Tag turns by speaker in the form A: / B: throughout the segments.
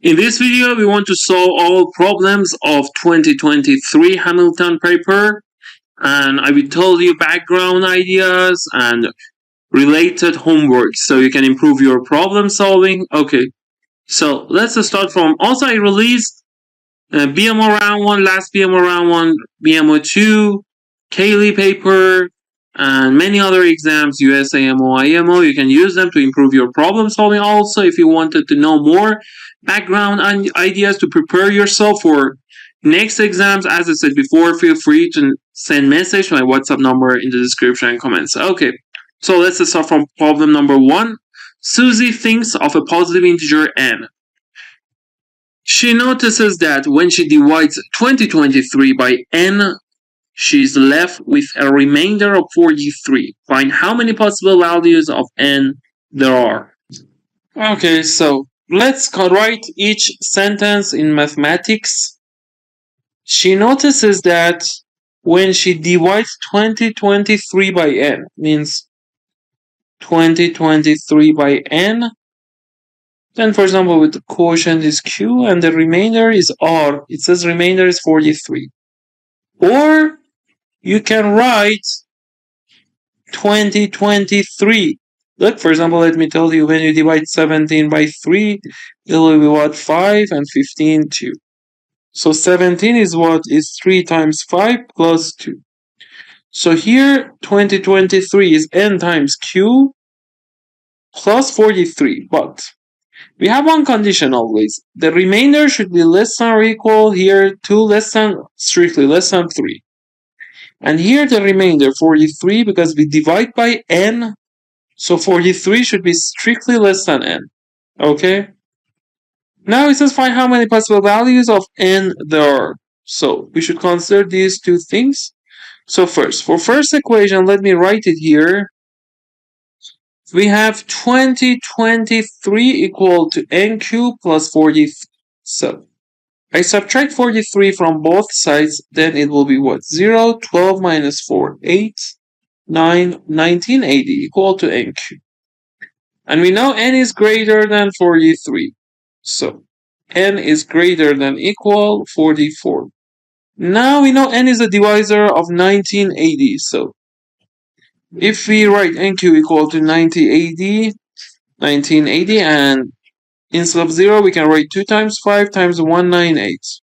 A: In this video, we want to solve all problems of 2023 Hamilton paper, and I will tell you background ideas and related homework so you can improve your problem solving. Okay, so let's start from, also I released BMO round 1, last BMO round 1, BMO 2, Helli paper, and many other exams, USAMO, IMO. You can use them to improve your problem solving. Also, if you wanted to know more background ideas to prepare yourself for next exams, as I said before, feel free to send message to my WhatsApp number in the description and comments. Okay, so let's start from problem number 1. Susie thinks of a positive integer n. She notices that when she divides 2023 by n, she's left with a remainder of 43. Find how many possible values of n there are. Okay, so let's write each sentence in mathematics. She notices that when she divides 2023 by n, means 2023 by n, then for example with the quotient is q and the remainder is r. It says remainder is 43. Or you can write 2023. Look, for example, let me tell you, when you divide 17 by 3, it will be what? 5 and 15, 2. So 17 is what? Is 3 times 5 plus 2. So here, 2023 is n times q plus 43. But we have one condition always. The remainder should be less than or equal here to strictly less than 3. And here the remainder, 43, because we divide by n, so 43 should be strictly less than n. Okay? Now it says find how many possible values of n there are. So we should consider these two things. So first, for first equation, let me write it here. We have 2023 equal to nq plus 43. So I subtract 43 from both sides, then it will be what? 0, 12 minus 4, 8, 9, 1980 equal to nq. And we know n is greater than 43. So n is greater than equal 44. Now we know n is a divisor of 1980. So if we write nq equal to 1980, and instead of 0, we can write 2 times 5 times 198.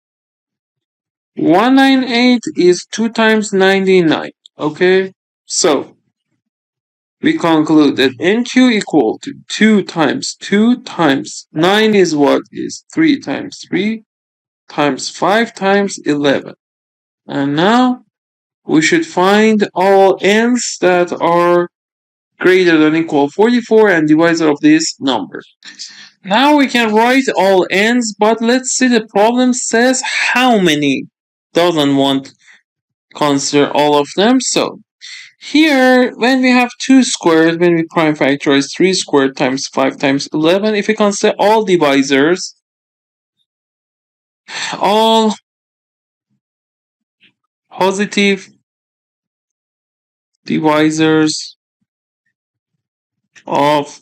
A: 198 is 2 times 99. Okay? So, we conclude that nq equal to 2 times 2 times 9 is what? Is 3 times 3 times 5 times 11. And now, we should find all n's that are greater than equal 44 and divisor of this number. Now we can write all n's, but let's see, the problem says how many. Doesn't want to consider all of them. So here, when we have 2 squared, when we prime factorize 3 squared times 5 times 11, if we consider all divisors, all positive divisors of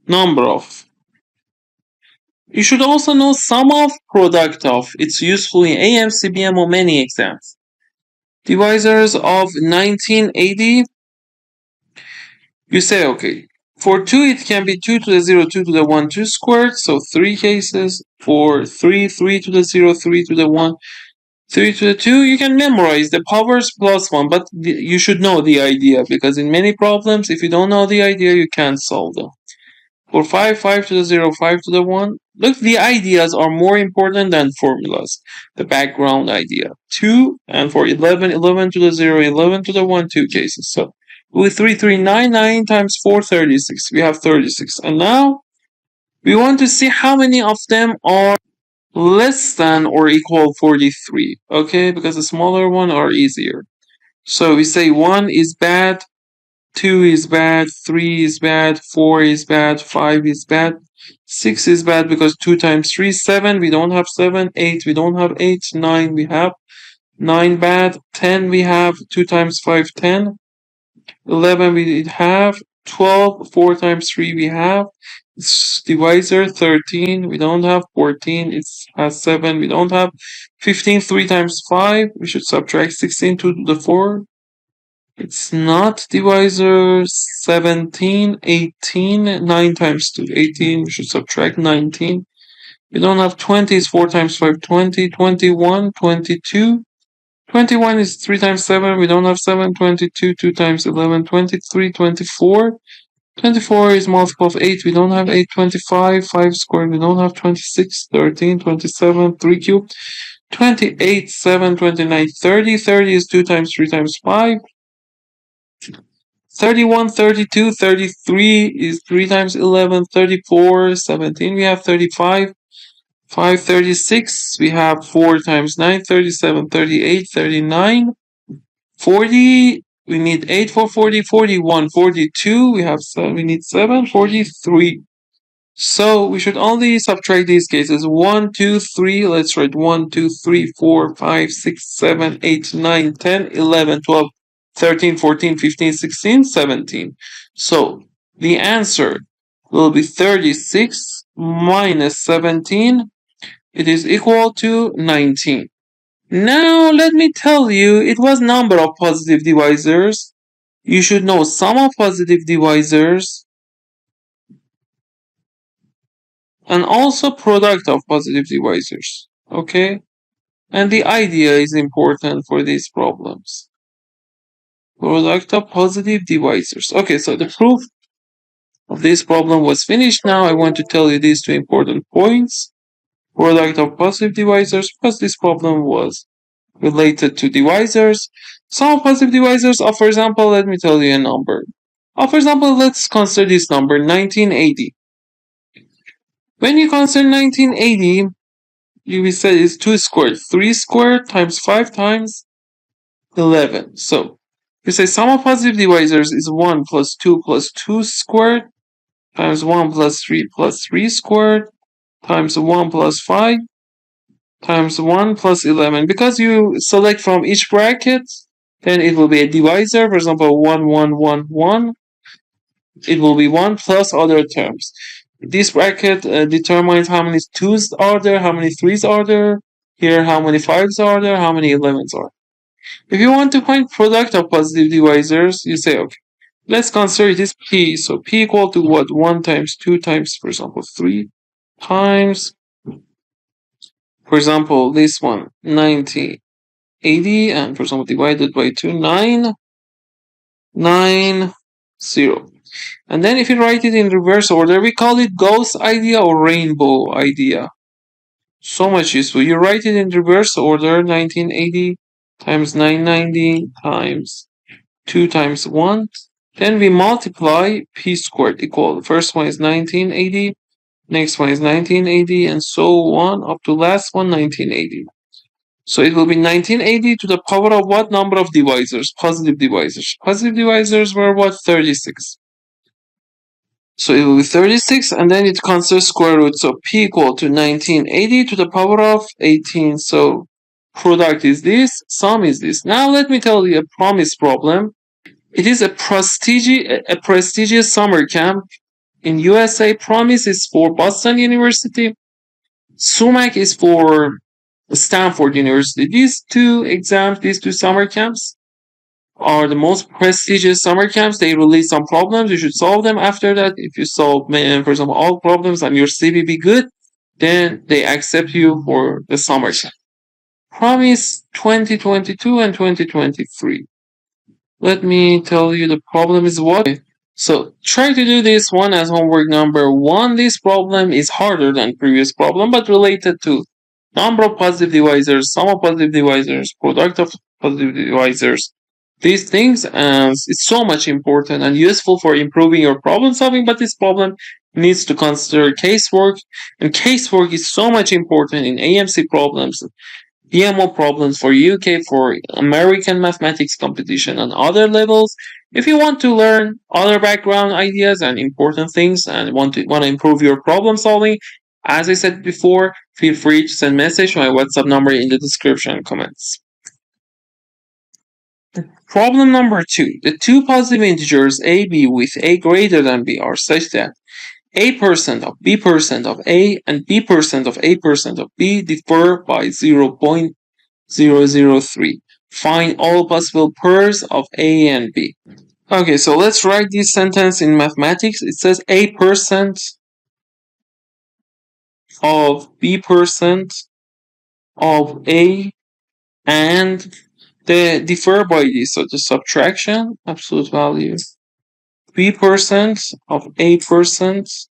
A: number of. You should also know sum of, product of. It's useful in A.M.Sc, BMO, many exams. Divisors of 1980. You say, okay, for 2 it can be 2 to the 0, 2 to the 1, 2 squared. So 3 cases. For 3, 3 to the 0, 3 to the 1, 3 to the 2. You can memorize the powers plus 1, but you should know the idea, because in many problems, if you don't know the idea, you can't solve them. For 5, 5 to the 0, 5 to the 1. Look, the ideas are more important than formulas. The background idea. 2, and for 11, 11 to the 0, 11 to the 1, 2 cases. So, with 3, 3, 9, 9 times 4, 36. We have 36. And now, we want to see how many of them are less than or equal 43. Okay, because the smaller one are easier. So, we say 1 is bad. 2 is bad, 3 is bad, 4 is bad, 5 is bad, 6 is bad because 2 times 3 is 7, we don't have 7, 8 we don't have 8, 9 we have 9 bad, 10 we have 2 times 5, 10, 11 we have 12, 4 times 3 we have. It's divisor 13, we don't have 14, it has 7, we don't have 15, 3 times 5, we should subtract 16 to the 4. It's not divisor 17, 18, 9 times 2, 18, we should subtract 19. We don't have 20, it's 4 times 5, 20, 21, 22. 21 is 3 times 7, we don't have 7, 22, 2 times 11, 23, 24. 24 is multiple of 8, we don't have 8, 25, 5 squared, we don't have 26, 13, 27, 3 cubed, 28, 7, 29, 30, 30 is 2 times 3 times 5, 31, 32, 33 is 3 times 11, 34, 17, we have 35, 5, 36, we have 4 times 9, 37, 38, 39, 40, we need 8 for 40, 41, 42, we have 7, we need 7, 43. So we should only subtract these cases. 1, 2, 3, let's write 1, 2, 3, 4, 5, 6, 7, 8, 9, 10, 11, 12, 13, 14, 15, 16, 17. So the answer will be 36 minus 17. It is equal to 19. Now let me tell you, it was number of positive divisors. You should know sum of positive divisors and also product of positive divisors. Okay? And the idea is important for these problems. Product of positive divisors. Okay, so the proof of this problem was finished. Now I want to tell you these two important points. Product of positive divisors, because this problem was related to divisors. Some positive divisors, for example, let me tell you a number. For example, let's consider this number, 1980. When you consider 1980, you will say it's 2 squared. 3 squared times 5 times 11. So, you say sum of positive divisors is 1 plus 2 plus 2 squared times 1 plus 3 squared times 1 plus 5 times 1 plus 11. Because you select from each bracket, then it will be a divisor. For example, 1, 1, 1, 1. It will be 1 plus other terms. This bracket determines how many 2's are there, how many 3's are there, here how many 5's are there, how many 11's are. If you want to find product of positive divisors, you say, okay, let's consider this p. So p equal to what? 1 times 2 times, for example, 3 times, for example, this one, 90, 80, and for example, divided by 2, 9, 9, 0. And then if you write it in reverse order, we call it ghost idea or rainbow idea. So much useful. You write it in reverse order, 1980 times 990 times 2 times 1. Then we multiply p squared equal. The first one is 1980, next one is 1980, and so on up to last one, 1980. So it will be 1980 to the power of what number of divisors? Positive divisors. Positive divisors were what? 36. So it will be 36, and then it considers square root. So p equal to 1980 to the power of 18. So product is this, sum is this. Now let me tell you a promise problem. It is a prestigious summer camp in USA. Promise is for Boston University. SUMAC is for Stanford University. These two exams, these two summer camps are the most prestigious summer camps. They release some problems. You should solve them. After that, if you solve, for example, all problems and your CV be good, then they accept you for the summer camp. Promise 2022 and 2023. Let me tell you the problem is what. So try to do this one as homework number 1. This problem is harder than previous problem, but related to number of positive divisors, sum of positive divisors, product of positive divisors. These things, and it's so much important and useful for improving your problem solving, but this problem needs to consider casework, and casework is so much important in AMC problems, PMO problems for UK, for American mathematics competition and other levels. If you want to learn other background ideas and important things and want to improve your problem solving, as I said before, feel free to send message to my WhatsApp number in the description and comments. Problem number 2. The two positive integers a, b with a greater than b are such that a% of b% of a and b% of a% of b differ by 0.003. Find all possible pairs of a and b. Okay, so let's write this sentence in mathematics. It says a% of b% of a and they differ by this, so the subtraction, absolute value, b% of a%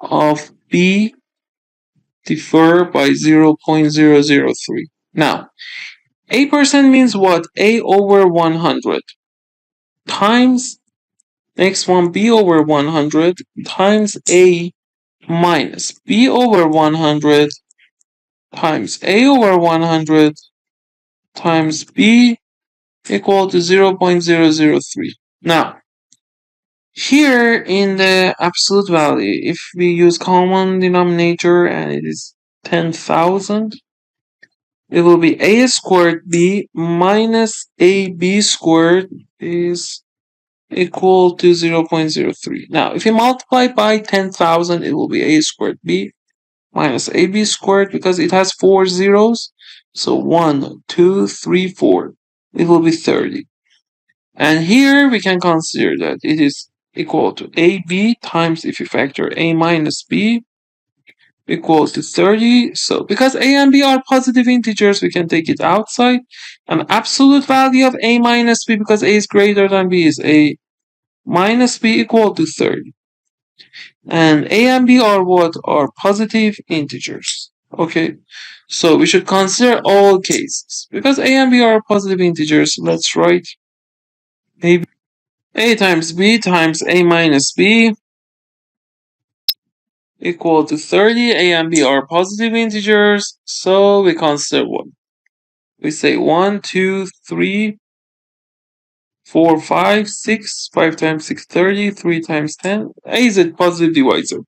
A: of b differ by 0.003. Now, a% means what? A over 100 times, next one, b over 100 times a minus b over 100 times a over 100 times b equal to 0.003. Now, here in the absolute value, if we use common denominator and it is 10,000, it will be a squared b minus ab squared is equal to 0.03. Now, if you multiply by 10,000, it will be a squared b minus ab squared because it has 4 zeros. So 1, 2, 3, 4. It will be 30. And here we can consider that it is equal to ab times, if you factor a minus b, equals to 30. So because a and b are positive integers, we can take it outside. And absolute value of a minus b, because a is greater than b, is a minus b equal to 30. And a and b are what? Are positive integers. Okay, so we should consider all cases. Because a and b are positive integers, let's write a times b times a minus b equal to 30. A and b are positive integers, so we consider what? We say 1, 2, 3, 4, 5, 6. 5 times 6, 30. 3 times 10. A is a positive divisor.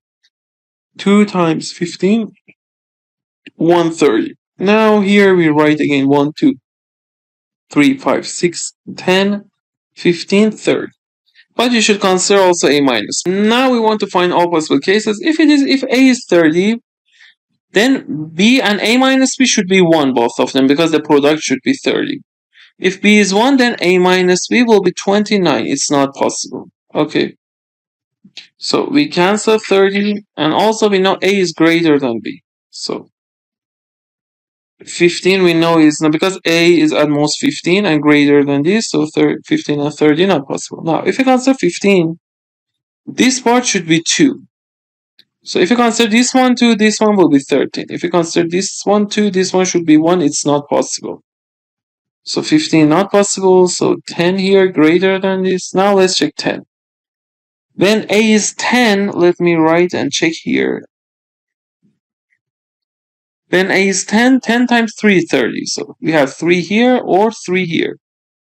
A: 2 times 15, 130. Now here we write again 1, 2, 3, 5, 6, 10, 15, 30. But you should consider also a minus. Now we want to find all possible cases. If a is 30, then b and a minus b should be 1, both of them, because the product should be 30. If b is 1, then a minus b will be 29. It's not possible. Okay. So we cancel 30, and also we know a is greater than b. So 15 we know is not, because a is at most 15 and greater than this, so 15 and 30 not possible. Now, if you consider 15, this part should be 2. So if you consider this one 2, this one will be 13. If you consider this one 2, this one should be 1. It's not possible. So 15 not possible. So 10 here greater than this. Now let's check 10. When a is 10, let me write and check here. When a is 10, 10 times 3 is 30. So we have 3 here or 3 here.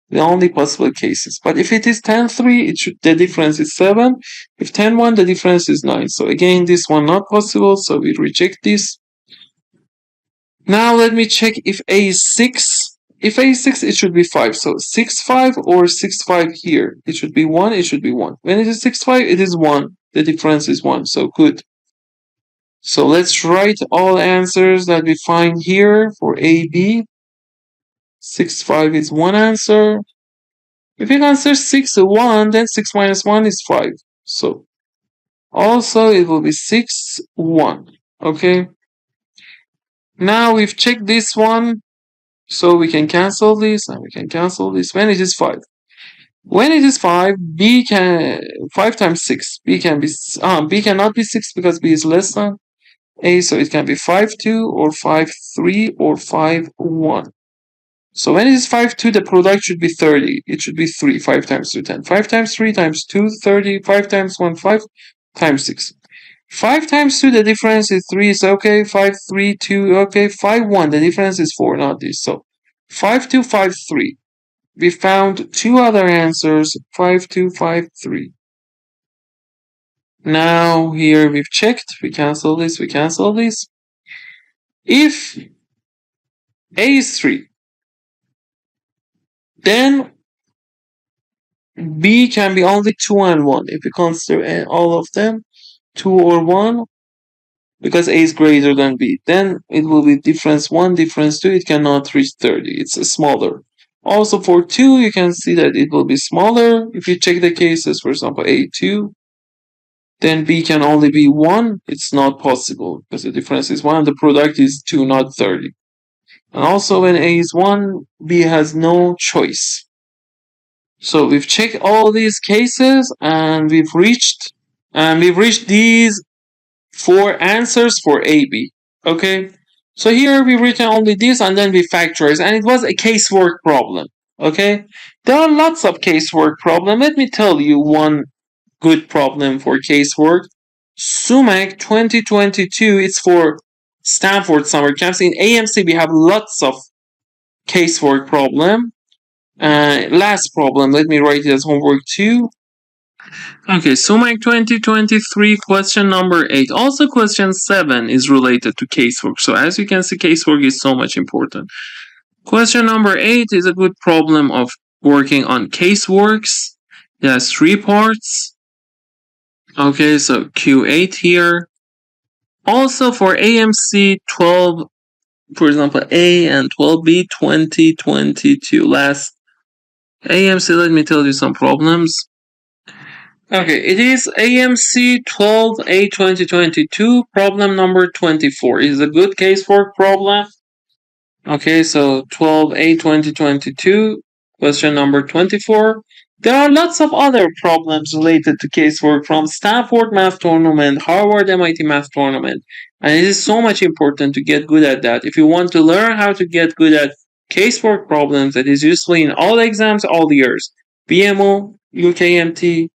A: The only possible cases. But if it is 10, 3, the difference is 7. If 10, 1, the difference is 9. So again, this one not possible. So we reject this. Now let me check if a is 6. If a is 6, it should be 5. So 6, 5 or 6, 5 here. It should be 1. It should be 1. When it is 6, 5, it is 1. The difference is 1. So good. So let's write all answers that we find here for A, B. 6, 5 is one answer. If you consider 6 1, then 6 minus 1 is 5. So also it will be 6, 1. Okay. Now we've checked this one. So we can cancel this and we can cancel this when it is 5. When it is 5, 5 times 6. B cannot be 6 because B is less than A, so it can be 5, 2 or 5, 3 or 5, 1. So when it is 5, 2, the product should be 30. It should be 3. 5 times 2, 10. 5 times 3 times 2, 30. 5 times 1, 5 times 6. 5 times 2, the difference is 3. So okay, 5, 3, 2, okay, 5, 1. The difference is 4, not this. So 5, 2, 5, 3. We found 2 other answers, 5, 2, 5, 3. Now here we've checked. We cancel this, we cancel this. If A is 3, then B can be only 2 and 1. If we consider all of them, 2 or 1, because A is greater than B, then it will be difference 1, difference 2. It cannot reach 30. It's smaller. Also for 2, you can see that it will be smaller. If you check the cases, for example, A2, then B can only be 1. It's not possible because the difference is 1. The product is 2, not 30. And also when A is 1, B has no choice. So we've checked all these cases and we've reached these 4 answers for AB. Okay? So here we've written only this and then we factorize, and it was a casework problem. Okay? There are lots of casework problems. Let me tell you one good problem for casework. SUMAC 2022, it's for Stanford summer camps. In AMC, we have lots of casework problem. Last problem, let me write it as homework 2. Okay, SUMAC 2023, question number 8. Also, question 7 is related to casework. So, as you can see, casework is so much important. Question number 8 is a good problem of working on caseworks. It has 3 parts. Okay, so Q8 here. Also for AMC 12, for example, A and 12B 2022. Last AMC, let me tell you some problems. Okay, it is AMC 12A 2022, problem number 24. It is a good casework problem. Okay, so 12A 2022, question number 24. There are lots of other problems related to casework from Stanford Math Tournament, Harvard MIT Math Tournament, and it is so much important to get good at that. If you want to learn how to get good at casework problems, that is useful in all exams, all years. BMO, UKMT,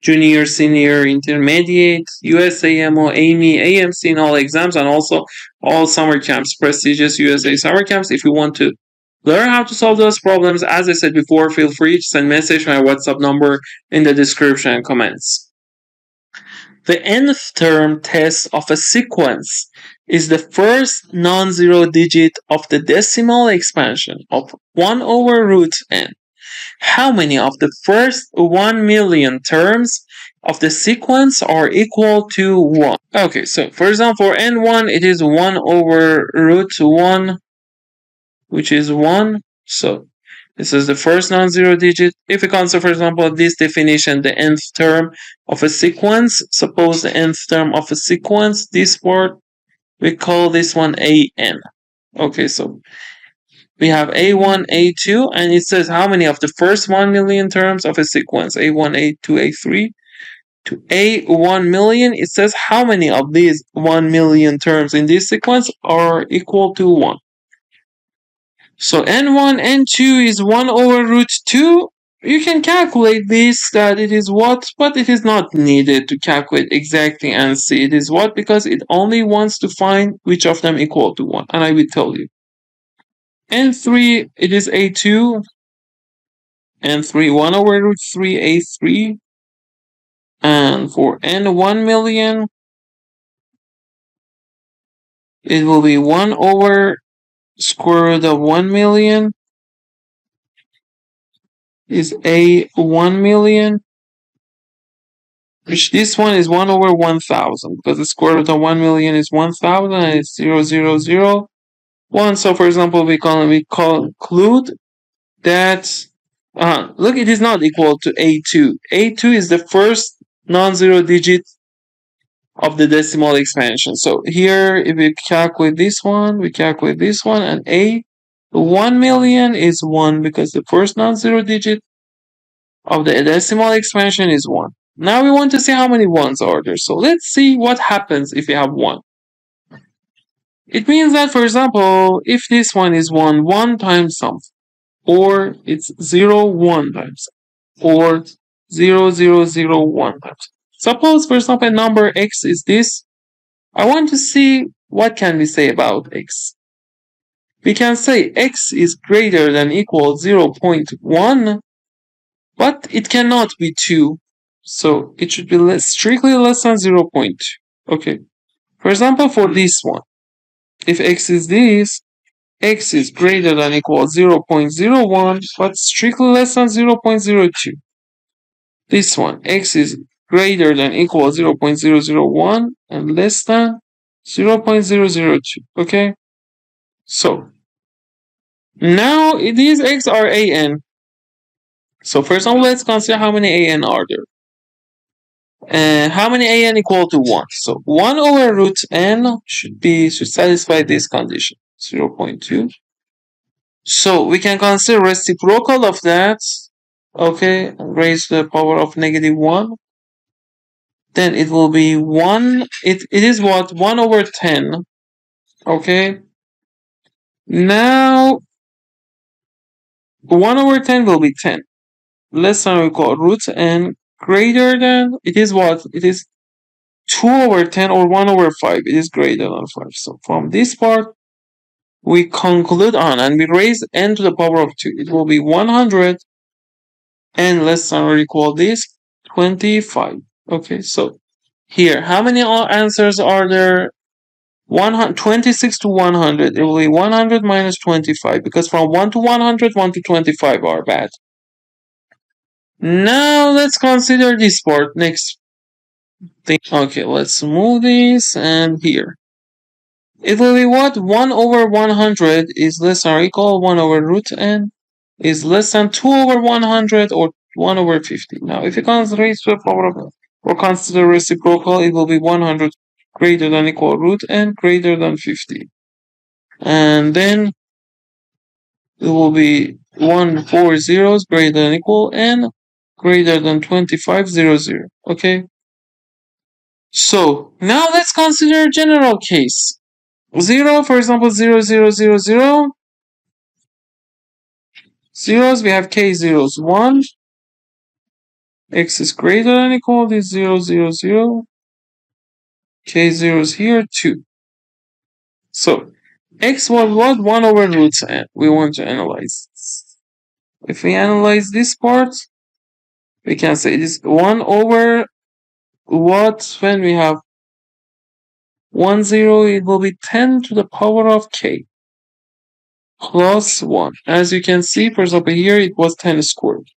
A: junior, senior, intermediate, USAMO, AME, AMC in all exams, and also all summer camps, prestigious USA summer camps. If you want to learn how to solve those problems, as I said before, feel free to send message my WhatsApp number in the description and comments. The nth term test of a sequence is the first non-zero digit of the decimal expansion of 1 over root n. How many of the first 1 million terms of the sequence are equal to 1? Okay, so for example, for n1, it is 1 over root 1, which is 1. So this is the first non-zero digit. If we consider, for example, this definition, the nth term of a sequence, suppose the nth term of a sequence, this part, we call this one an. Okay, so we have A1, A2, and it says how many of the first 1 million terms of a sequence, A1, A2, A3, to A1 million, it says how many of these 1 million terms in this sequence are equal to 1. So N1, N2 is 1 over root 2. You can calculate this, that it is what, but it is not needed to calculate exactly and see it is what, because it only wants to find which of them equal to 1, and I will tell you. N3, it is A2, N3, 1 over root 3, A3, and for N1 million, it will be 1 over square root of 1 million, is A1 million, which this one is 1 over 1000, because the square root of 1 million is 1000, and it's 0.001. So for example, we conclude that look, it is not equal to A2. A2 is the first non-zero digit of the decimal expansion. So here, if we calculate this one, and A1 million is 1, because the first non-zero digit of the decimal expansion is 1. Now we want to see how many 1s are there. So let's see what happens if we have 1. It means that, for example, if this one is 1, 1 times something, or it's 0, 1 times, or 0.001 times. Suppose, for example, number x is this. I want to see what can we say about x. We can say x is greater than equal 0.1, but it cannot be 2. So it should be strictly less than 0.2. Okay. For example, for this one, if x is this, x is greater than equal 0.01, but strictly less than 0.02. this one, x is greater than equal 0.001 and less than 0.002. Okay, so now these x are an. So first of all, let's consider how many an are there. And how many an equal to 1? So 1 over root n should satisfy this condition, 0.2. So we can consider reciprocal of that, okay, raise to the power of -1. Then it will be 1, it is what? 1 over 10, okay? Now, 1 over 10 will be 10. Less than or equal root n greater than, it is what? It is 2 over 10 or 1 over 5. It is greater than 5. So from this part, we conclude on and we raise n to the power of 2. It will be 100 and less than or equal this 25. Okay, so here, how many answers are there? 26 to 100. It will be 100 minus 25 because from 1 to 100, 1 to 25 are bad. Now let's consider this part. Next thing. Okay, let's move this and here. It will be what? 1 over 100 is less than or equal 1 over root n is less than 2 over 100 or 1 over 50. Now, if you consider the power of or consider reciprocal, it will be 100 greater than equal root n greater than 50. And then it will be 1 4 zeros greater than equal n greater than 25 0 0. Okay? So, now let's consider general case. 0, for example, 0 0 0 0. Zeros, we have k zeros 1. X is greater than equal to 0 0 0. K zeros here 2. So x was what? 1 over root n. We want to analyze this. If we analyze this part, we can say it is 1 over what? When we have 1 0, it will be 10 to the power of k plus 1. As you can see, for example, here it was 10 squared.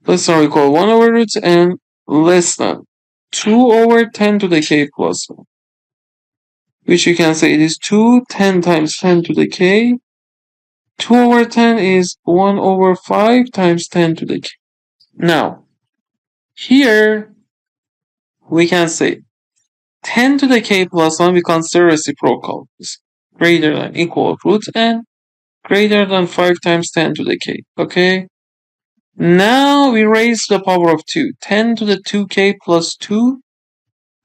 A: Let's now recall 1 over root n less than 2 over 10 to the k plus 1. Which you can say it is 2, 10 times 10 to the k. 2 over 10 is 1 over 5 times 10 to the k. Now, here we can say 10 to the k plus 1 we consider reciprocal. It's greater than equal root n greater than 5 times 10 to the k. Okay? Now we raise to the power of 2. 10 to the 2k plus 2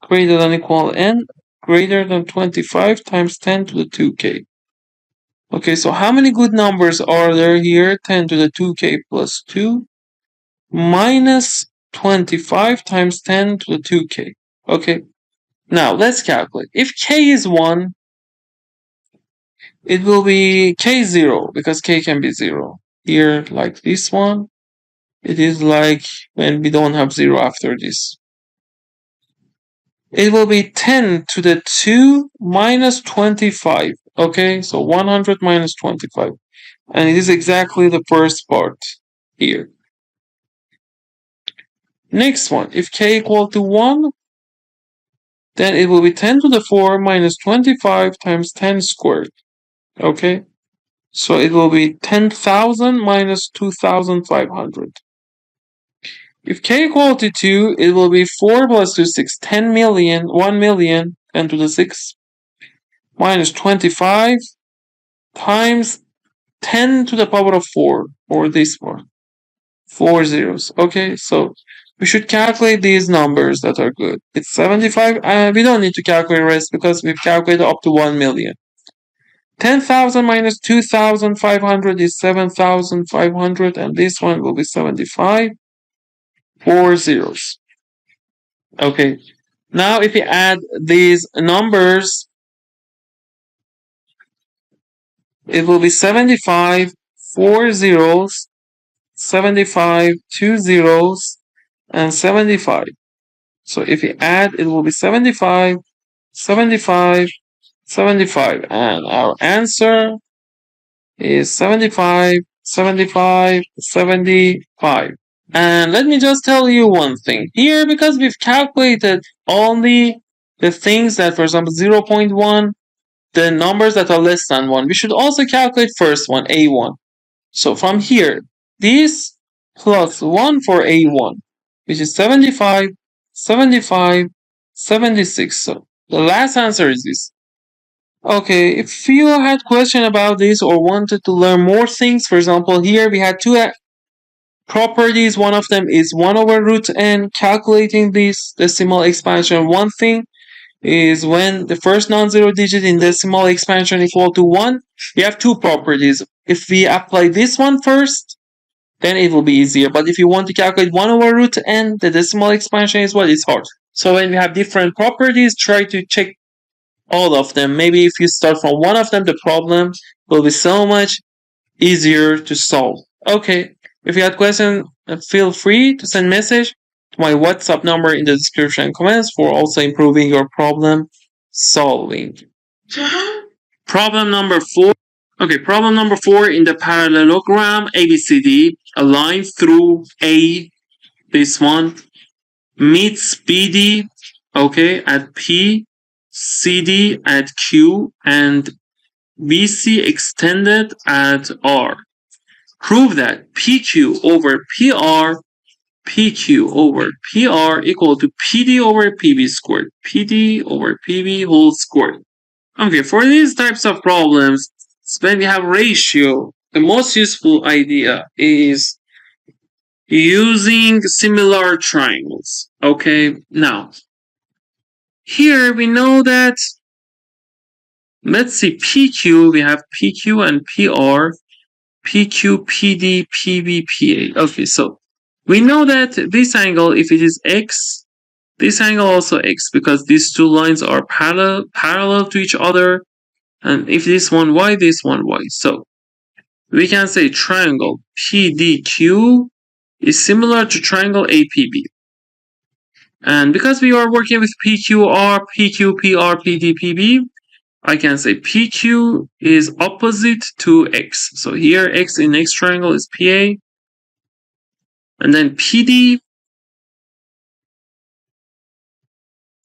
A: greater than equal n greater than 25 times 10 to the 2k. Okay, so how many good numbers are there here? 10 to the 2k plus 2 minus 25 times 10 to the 2k. Okay, now let's calculate. If k is 1, it will be k 0 because k can be 0. Here, like this one, it is like when we don't have 0 after this. It will be 10 to the 2 minus 25. Okay, so 100 minus 25. And it is exactly the first part here. Next one, if k equal to 1, then it will be 10 to the 4 minus 25 times 10 squared. Okay, so it will be 10,000 minus 2,500. If k equal to 2, it will be 4 plus 2, 6, 10 million, 1 million, 10 to the 6, minus 25 times 10 to the power of 4, or this one. 4 zeros. Okay, so we should calculate these numbers that are good. It's 75, and we don't need to calculate rest because we've calculated up to 1 million. 10,000 minus 2,500 is 7,500, and this one will be 75. 4 zeros. Okay, now if you add these numbers, it will be 75, 4 zeros, 75, 2 zeros, and 75. So if you add, it will be 75, 75, 75. And our answer is 75, 75, 75. And let me just tell you one thing. Here, because we've calculated only the things that, for example, 0.1, the numbers that are less than 1, we should also calculate first one, A1. So from here, this plus 1 for A1, which is 75, 75, 76. So the last answer is this. Okay, if you had question about this or wanted to learn more things, for example, here we had two properties. One of them is 1 over root n. Calculating this decimal expansion, one thing is when the first non-zero digit in decimal expansion equal to 1, we have two properties. If we apply this one first, then it will be easier. But if you want to calculate 1 over root n, the decimal expansion is what is hard. So when we have different properties, try to check all of them. Maybe if you start from one of them, the problem will be so much easier to solve. Okay, if you had questions, feel free to send message to my WhatsApp number in the description and comments for also improving your problem solving. Problem number 4. Okay, problem number 4, in the parallelogram ABCD, a line through A, this one, meets BD, okay, at P, CD at Q, and BC extended at R. Prove that PQ over PR, PQ over PR equal to PD over PB squared, PD over PB whole squared. Okay, for these types of problems, when we have ratio, the most useful idea is using similar triangles. Okay, now, here we know that, let's see, PQ, we have PQ and PR, PQ, PD, PB, PA. Okay, so we know that this angle, if it is X, this angle also X, because these two lines are parallel to each other. And if this one Y, this one Y. So we can say triangle PDQ is similar to triangle APB. And because we are working with PQR, PQPR, PDPB, I can say PQ is opposite to X. So here X in X triangle is PA. And then PD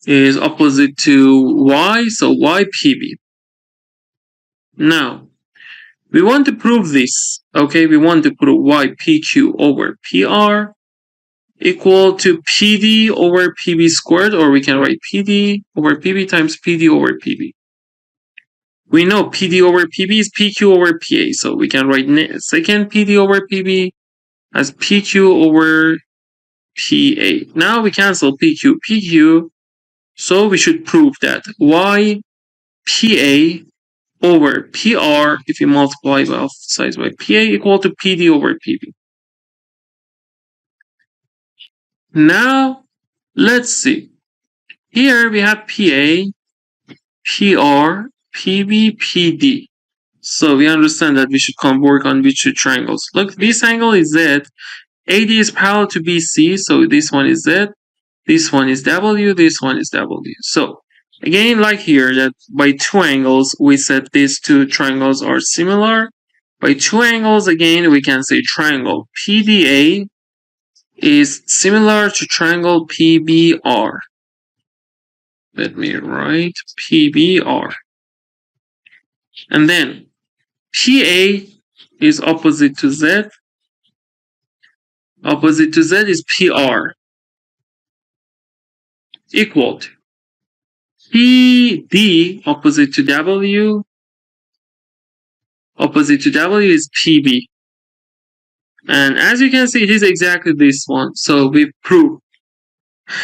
A: is opposite to Y, so YPB. Now, we want to prove this, okay? We want to prove YPQ over PR equal to PD over PB squared, or we can write PD over PB times PD over PB. We know PD over PB is PQ over PA, so we can write second PD over PB as PQ over PA. Now we cancel PQ, PQ, so we should prove that YPA over PR, if you multiply both sides by PA, equal to PD over PB. Now, let's see. Here we have PA, PR, PB, PD. So we understand that we should come work on which two triangles. Look, this angle is Z. AD is parallel to BC, so this one is Z. This one is W, this one is W. So, again, like here, that by two angles, we said these two triangles are similar. By two angles, again, we can say triangle PDA is similar to triangle PBR. Let me write PBR. And then PA is opposite to Z. Opposite to Z is PR. Equal to PD opposite to W. Opposite to W is PB. And as you can see, it is exactly this one. So we prove.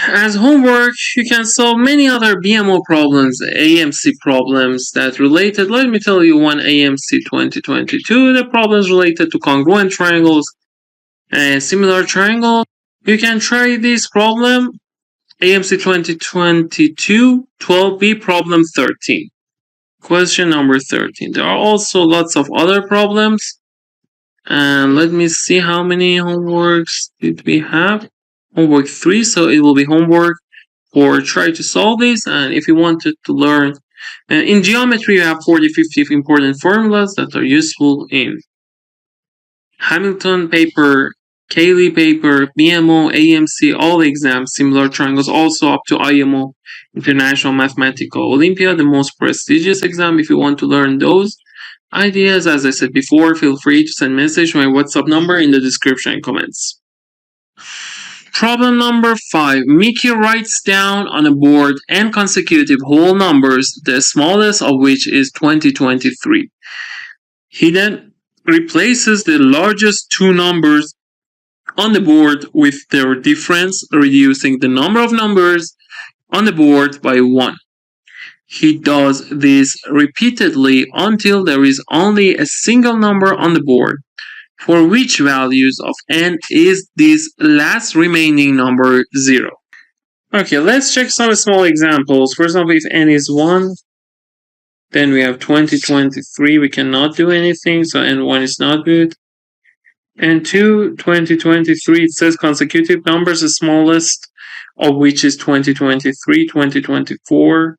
A: As homework, you can solve many other BMO problems, AMC problems that related. Let me tell you one AMC 2022. The problems related to congruent triangles and similar triangles. You can try this problem. AMC 2022, 12B, problem 13. Question number 13. There are also lots of other problems. And let me see how many homeworks did we have. Homework 3, so it will be homework for try to solve this. And if you wanted to learn, in geometry, you have 40-50 important formulas that are useful in Hamilton paper Cayley paper, BMO, AMC, all exams, similar triangles, also up to IMO, International Mathematical Olympiad, the most prestigious exam. If you want to learn those ideas, as I said before, feel free to send message to my WhatsApp number in the description and comments. Problem number 5. Mickey writes down on a board n consecutive whole numbers, the smallest of which is 2023. He then replaces the largest two numbers on the board with their difference, reducing the number of numbers on the board by 1. He does this repeatedly until there is only a single number on the board, for which values of n is this last remaining number 0. Okay, let's check some small examples. For example, if n is 1, then we have 2023, we cannot do anything, so n1 is not good. And 2, 2023, it says consecutive numbers, the smallest of which is 2023, 2024.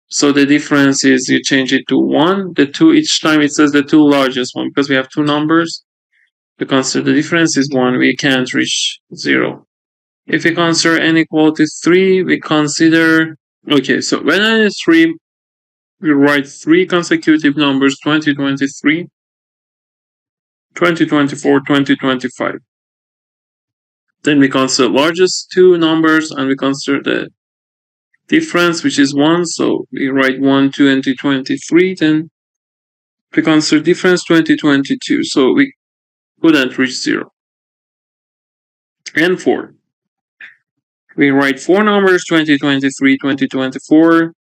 A: So the difference is you change it to 1. The 2, each time it says the two largest one, because we have two numbers. We consider the difference is 1, we can't reach 0. If we consider n equal to 3, we consider, okay, so when n is 3, we write 3 consecutive numbers, 2023, 2024, 2025. Then we consider largest two numbers and we consider the difference, which is 1. So we write 1, 2, and 2023. Then we consider difference 2022. So we couldn't reach 0. And 4. We write 4 numbers, 2023, 2024,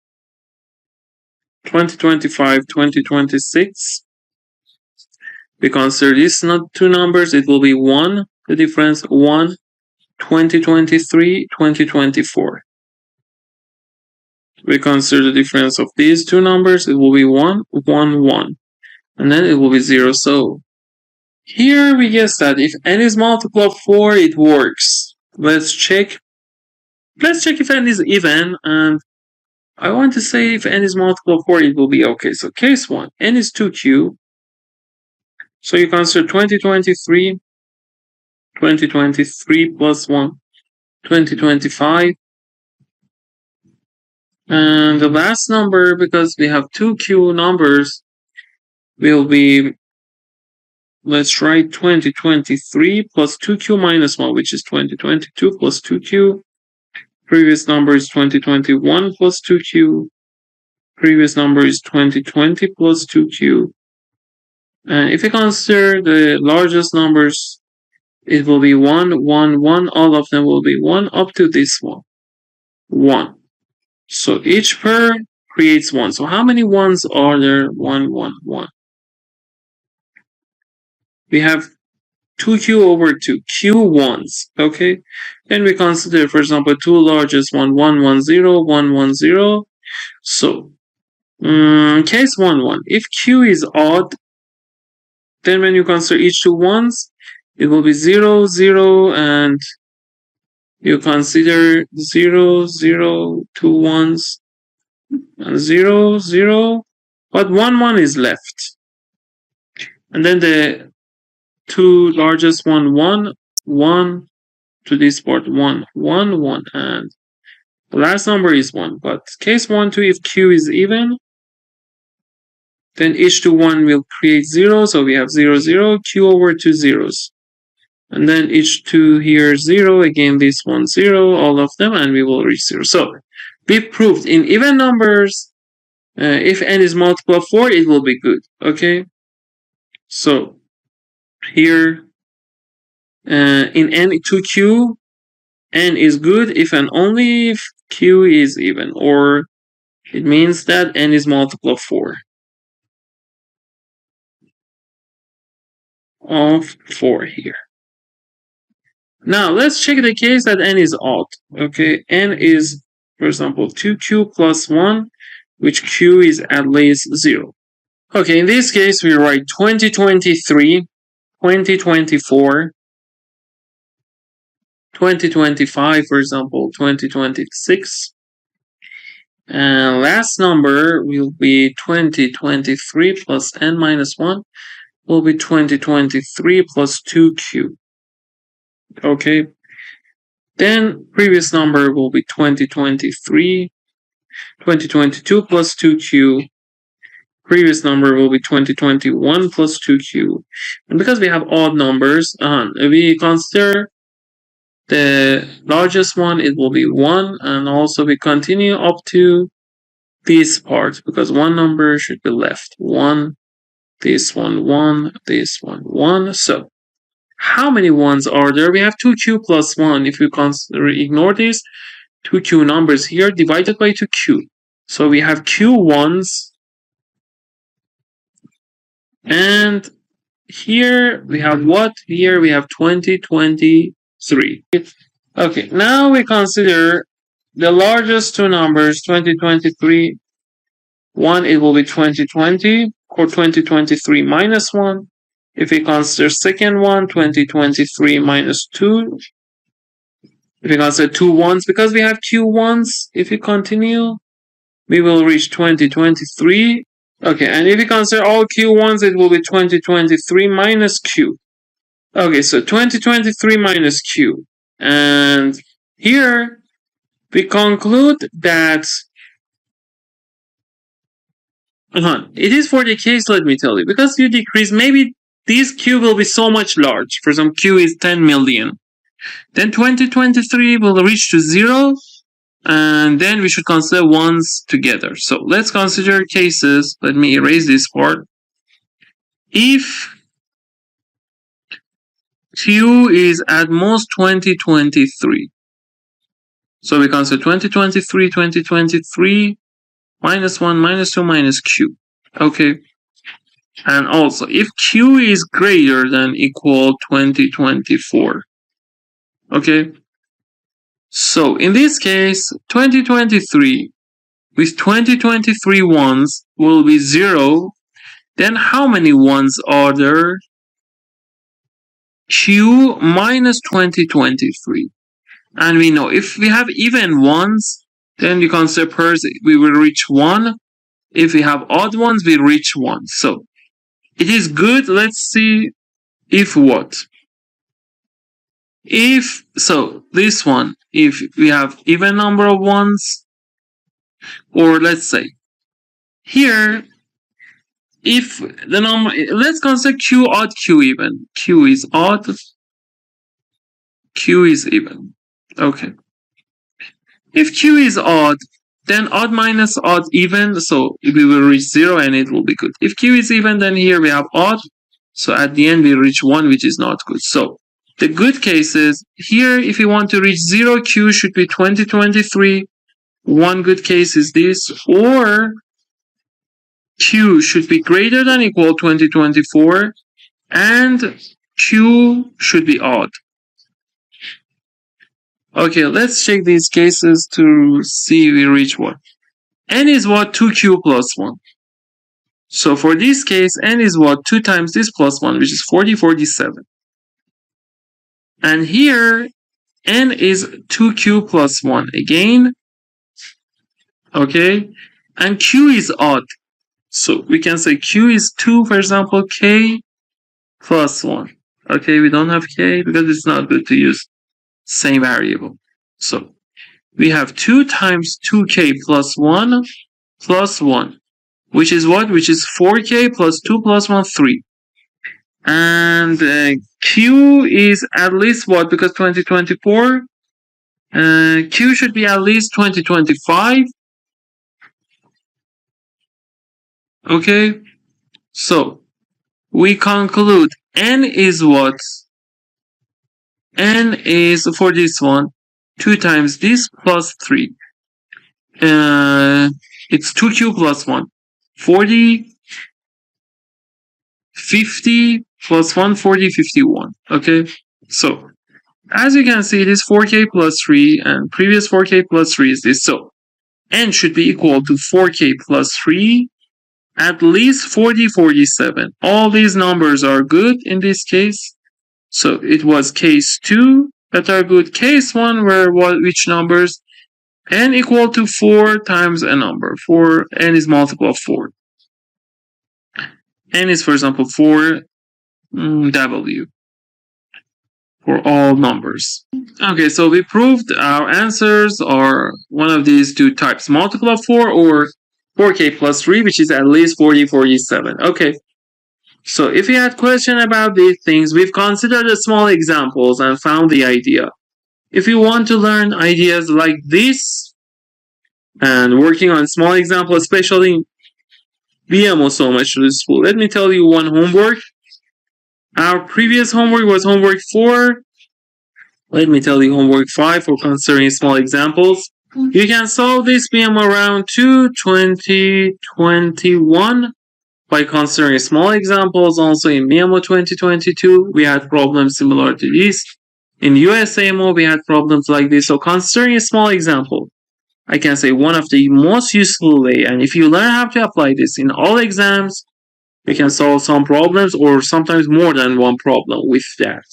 A: 2025, 2026. We consider these two numbers, it will be 1, the difference 1, 2023, 2024. We consider the difference of these two numbers, it will be 1, 1, 1. And then it will be 0. So here we guess that if n is multiple of 4, it works. Let's check. Let's check if n is even, and I want to say if n is multiple of 4, it will be okay. So case 1, n is 2q. So you consider 2023, 2023 plus 1, 2025. And the last number, because we have 2q numbers, will be, let's write 2023 plus 2q minus 1, which is 2022 plus 2q. Previous number is 2021 plus 2q. Previous number is 2020 plus 2q. And if you consider the largest numbers, it will be 1, 1, 1. All of them will be 1 up to this one. 1. So each pair creates 1. So how many 1s are there? 1, 1, 1. We have 2q over 2. q 1s. Okay? Then we consider, for example, two largest 1, 1, 1, 0, 1, 1, 0. So, case 1, 1. If q is odd, then when you consider each two 1s, it will be 0, 0, and you consider 0, 0, 2 1s, and 0, 0, but 1, 1 is left. And then the two largest 1, 1, 1 to this part, 1, 1, 1, and the last number is 1. But case 1, 2, if q is even, then each to 1 will create 0, so we have 0, 0, q over 2 zeros. And then each 2 here 0, again this one 0, all of them, and we will reach 0. So we proved in even numbers, if n is multiple of 4, it will be good, okay? So here, in n 2q, n is good if and only if q is even, or it means that n is multiple of 4. Of 4 here. Now let's check the case that n is odd. Okay, n is, for example, 2q plus 1, which q is at least 0. Okay, in this case we write 2023, 2024, 2025, for example, 2026. And last number will be 2023 plus n minus 1 will be 2023 plus 2q. Okay. Then previous number will be 2023. 2022 plus 2q. Previous number will be 2021 plus 2q. And because we have odd numbers, we consider the largest one, it will be 1. And also we continue up to this part because one number should be left. 1, this one 1, this one 1. So how many ones are there? We have 2q plus 1. If you ignore this, 2q numbers here divided by 2q. So we have q ones. And here we have what? Here we have 2023. Okay, now we consider the largest two numbers, 2023. One, it will be 2020 or 2023 minus 1. If we consider second one, 2023 minus 2. If we consider two ones, because we have q ones, if we continue, we will reach 2023. Okay, and if we consider all q ones, it will be 2023 minus q. Okay, so 2023 minus q. And here we conclude that it is for the case, let me tell you, because you decrease, maybe this q will be so much large. For example, q is 10 million. Then 2023 will reach to 0, and then we should consider ones together. So let's consider cases. Let me erase this part. If q is at most 2023, so we consider 2023, 2023, minus 1, minus 2, minus q. Okay. And also, if q is greater than equal 2024. Okay. So in this case, 2023 with 2023 ones will be 0. Then how many ones are there? Q minus 2023. And we know if we have even ones, then we consider we will reach 1. If we have odd ones, we reach 1. So it is good. Let's see if what? If so, this one, if we have even number of ones, or let's say here, if the number, let's consider q odd, q even. Q is odd, q is even. Okay. If q is odd, then odd minus odd even, so we will reach 0 and it will be good. If q is even, then here we have odd, so at the end we reach 1, which is not good. So the good cases here, if you want to reach 0, q should be 2023. One good case is this, or q should be greater than equal 2024, and q should be odd. Okay, let's check these cases to see we reach what. N is what? 2q plus 1. So for this case, n is what? 2 times this plus 1, which is 47. And here, n is 2q plus 1 again. Okay, and q is odd. So we can say q is 2, for example, k plus 1. Okay, we don't have k because it's not good to use same variable. So we have 2 times 2k plus 1 plus 1, which is what? Which is 4k plus 2 plus 1, 3. And q is at least what? Because 2024, q should be at least 2025. Okay, so we conclude n is what? N is, for this one, 2 times this plus 3. It's 2q plus 1. 40, 50 plus 1, 40, 51. Okay, so as you can see, it is 4k plus 3, and previous 4k plus 3 is this. So n should be equal to 4k plus 3, at least 40, 47. All these numbers are good in this case. So it was case 2 that are good. Case 1 were which numbers? N equal to 4 times a number. N is multiple of 4. N is, for example, 4 W. for all numbers. Okay, so we proved our answers are one of these two types, multiple of 4 or 4k plus 3, which is at least 47. Okay, so if you had question about these things, we've considered the small examples and found the idea. If you want to learn ideas like this and working on small examples, especially BMO so much useful, let me tell you one homework. Our previous homework was homework 4. Let me tell you homework 5 for considering small examples. You can solve this BMO round 2, 2021 by considering small examples. Also in BMO 2022, we had problems similar to this. In USAMO, we had problems like this. So considering a small example, I can say one of the most useful way, and if you learn how to apply this in all exams, we can solve some problems or sometimes more than one problem with that.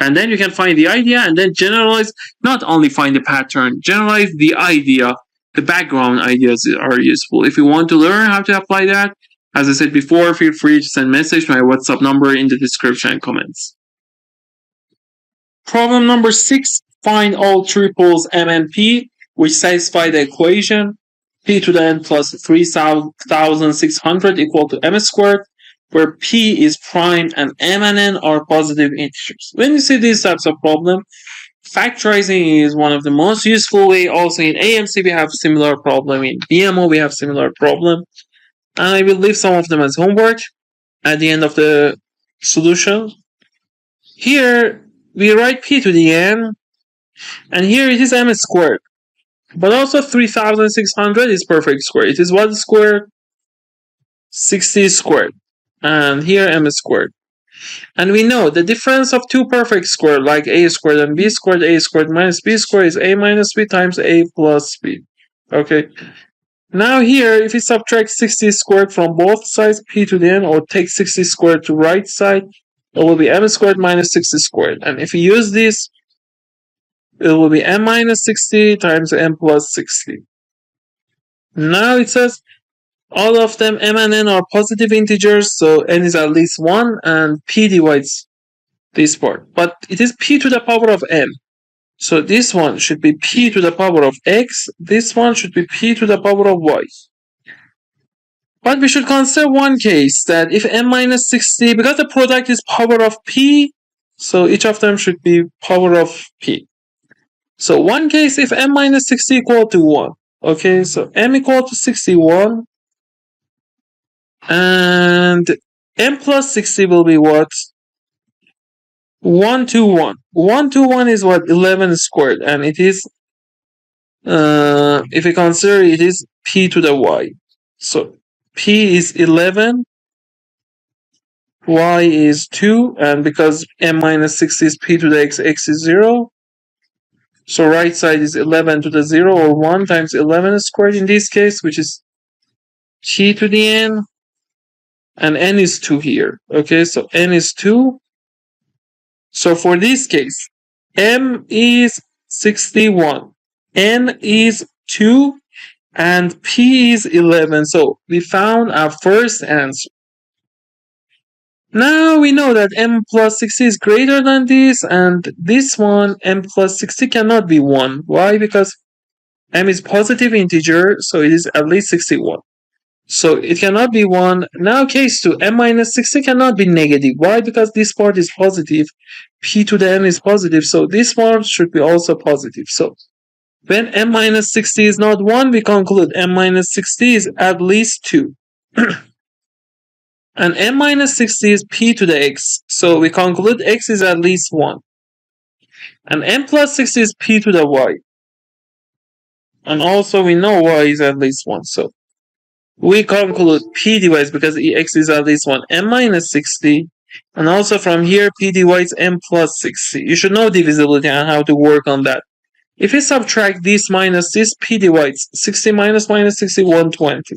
A: And then you can find the idea and then generalize, not only find the pattern, generalize the idea. The background ideas are useful. If you want to learn how to apply that, as I said before, feel free to send message to my WhatsApp number in the description and comments. Problem number 6, find all triples M and P, which satisfy the equation P to the n plus 3600 equal to M squared, where P is prime and M and N are positive integers. When you see these types of problem, factorizing is one of the most useful way. Also in AMC we have similar problem, in BMO we have similar problem, and I will leave some of them as homework at the end of the solution. Here we write P to the n, and here it is M squared, but also 3600 is perfect square. It is what squared? 60 squared. And here M squared. And we know the difference of two perfect squared, like A squared and B squared, A squared minus B squared is A minus B times A plus B. Okay. Now here, if we subtract 60 squared from both sides, P to the n, or take 60 squared to right side, it will be M squared minus 60 squared. And if we use this, it will be M minus 60 times M plus 60. Now it says all of them, M and N, are positive integers, so N is at least 1, and P divides this part. But it is P to the power of M. So this one should be P to the power of X, this one should be P to the power of Y. But we should consider one case, that if M minus 60, because the product is power of P, so each of them should be power of P. So one case, if M minus 60 equal to 1. Okay, so M equal to 61. And M plus 60 will be what? 1 to 1. 1 to 1 is what? 11 squared. And it is, if we consider it is P to the Y. So P is 11. Y is 2. And because M minus 60 is P to the X, X is 0. So right side is 11 to the 0, or 1 times 11 squared in this case, which is T to the N. And N is 2 here. Okay, so N is 2. So for this case, M is 61, N is 2, and P is 11. So we found our first answer. Now we know that M plus 60 is greater than this, and this one, M plus 60, cannot be 1. Why? Because M is positive integer, so it is at least 61. So it cannot be 1. Now case 2, M minus 60 cannot be negative. Why? Because this part is positive. P to the n is positive, so this part should be also positive. So when M minus 60 is not 1, we conclude M minus 60 is at least 2. And M minus 60 is P to the x, so we conclude x is at least 1. And M plus 60 is P to the y. And also we know y is at least 1, so we conclude P divides, because x is at least 1, M minus 60. And also from here, P divides M plus 60. You should know divisibility and how to work on that. If you subtract this minus this, P divides 60 minus minus 60, 120.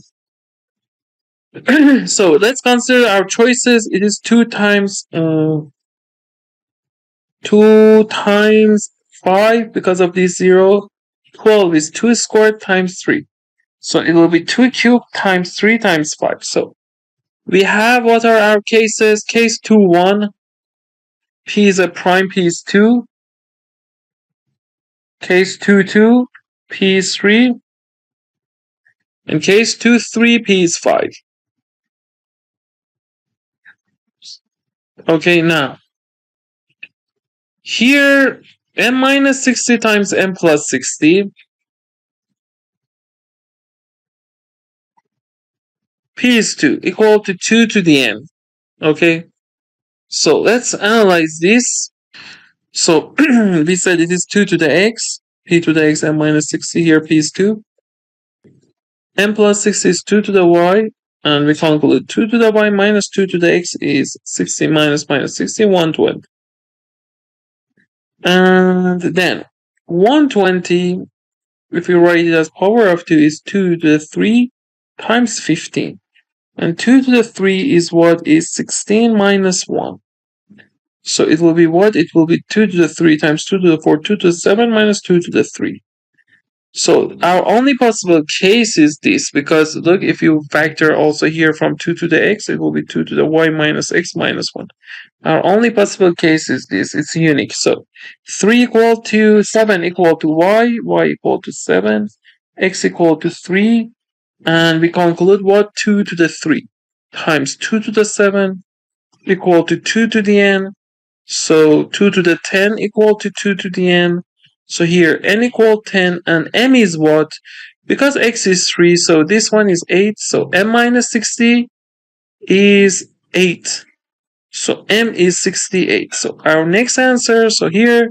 A: So let's consider our choices. It is 2 times 5 because of this 0. 12 is 2 squared times 3. So it will be 2 cubed times 3 times 5. So we have what are our cases? Case 2, 1. P is a prime, P is 2. Case 2, 2, P is 3. And case 2, 3, P is 5. Okay, now, here, m minus 60 times m plus 60. P is 2, equal to 2 to the n. Okay, so let's analyze this. So we said it is 2 to the x, p to the x, m minus 60, here p is 2. M plus 60 is 2 to the y, and we calculate 2 to the y minus 2 to the x is 60 minus 60, 120. And then 120, if we write it as power of 2, is 2 to the 3 times 15. And 2 to the 3 is what? Is 16 minus 1. So it will be what? It will be 2 to the 3 times 2 to the 4, 2 to the 7 minus 2 to the 3. So our only possible case is this, because look, if you factor also here from 2 to the x, it will be 2 to the y minus x minus 1. Our only possible case is this. It's unique. So 3 equal to 7 equal to y equal to 7, x equal to 3, and we conclude what? 2 to the 3 times 2 to the 7 equal to 2 to the n. So 2 to the 10 equal to 2 to the n. So here n equal 10 and m is what? Because x is 3, so this one is 8. So m minus 60 is 8. So m is 68. So our next answer, so here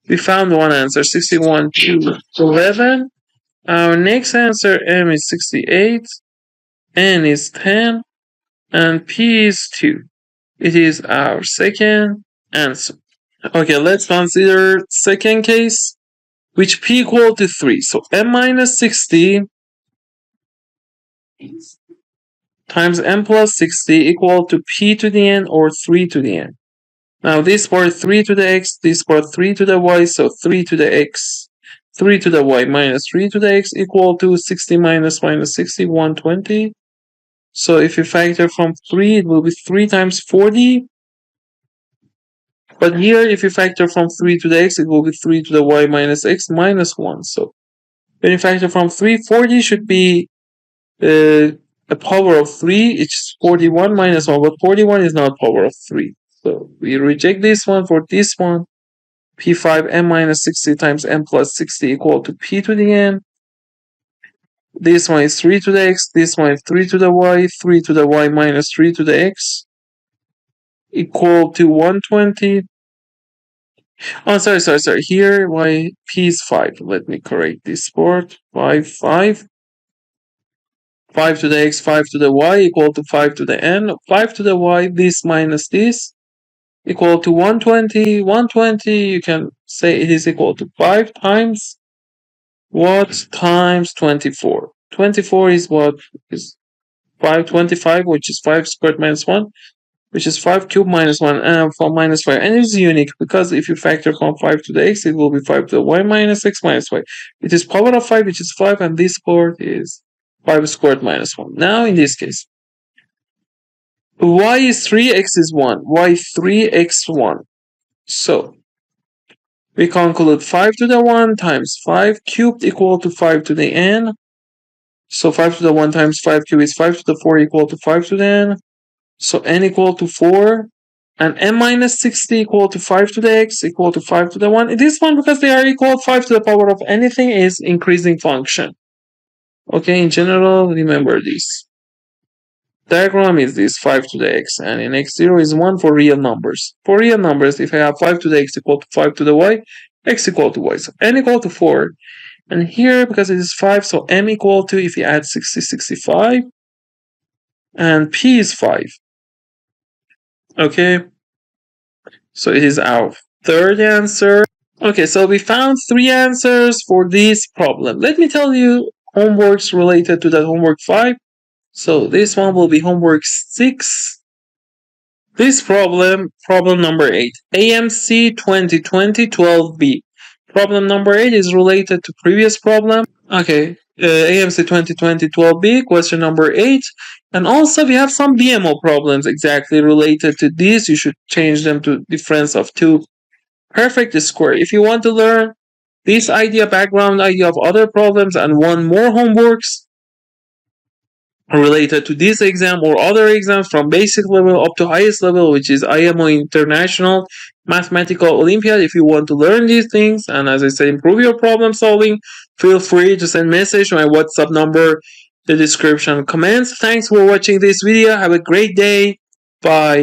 A: we found one answer, 61 to 11. Our next answer, m is 68, n is 10, and p is 2. It is our second answer. Okay, let's consider second case, which p equal to 3. So m minus 60 times m plus 60 equal to p to the n or 3 to the n. Now this part 3 to the x, this part 3 to the y, so 3 to the x, 3 to the y minus 3 to the x equal to 60 minus 60, 120. So if you factor from 3, it will be 3 times 40. But here, if you factor from 3 to the x, it will be 3 to the y minus x minus 1. So when you factor from 3, 40 should be a power of 3. It's 41 minus 1, but 41 is not power of 3. So we reject this one for this one. P5 m minus 60 times m plus 60 equal to p to the n. This one is 3 to the x, this one is 3 to the y, 3 to the y minus 3 to the x equal to 120. Oh, sorry. Here, y p is 5. Let me correct this part. 5. 5 to the x, 5 to the y equal to 5 to the n. 5 to the y, this minus this, equal to 120. 120, you can say it is equal to 5 times what? Times 24. 24 is what? Is 525, which is 5 squared minus 1, which is 5 cubed minus 1, for minus 5. And it is unique, because if you factor from 5 to the x, it will be 5 to the y minus x minus y. It is power of 5, which is 5, and this part is 5 squared minus 1. Now, in this case, y is 3, x is 1. y 3, x 1. So, we conclude 5 to the 1 times 5 cubed equal to 5 to the n. So 5 to the 1 times 5 cubed is 5 to the 4 equal to 5 to the n. So n equal to 4. And m minus 60 equal to 5 to the x equal to 5 to the 1. This one, because they are equal, 5 to the power of anything is increasing function. Okay, in general, remember this. Diagram is this 5 to the x, and in x0 is 1 for real numbers. For real numbers, if I have 5 to the x equal to 5 to the y, x equal to y. So n equal to 4. And here, because it is 5, so m equal to, if you add 60, 65. And p is 5. Okay. So it is our third answer. Okay, so we found 3 answers for this problem. Let me tell you homeworks related to that homework 5. So this one will be homework 6. This problem number 8. AMC 2020-12B. Problem number 8 is related to previous problem. Okay, AMC 2020 12B, question number 8. And also we have some BMO problems exactly related to this. You should change them to difference of 2 perfect square. If you want to learn this idea, background idea of other problems and one more homeworks related to this exam or other exams from basic level up to highest level, which is IMO International Mathematical Olympiad. If you want to learn these things and, as I said, improve your problem solving, feel free to send message to my WhatsApp number, the description comments. Thanks for watching this video. Have a great day. Bye.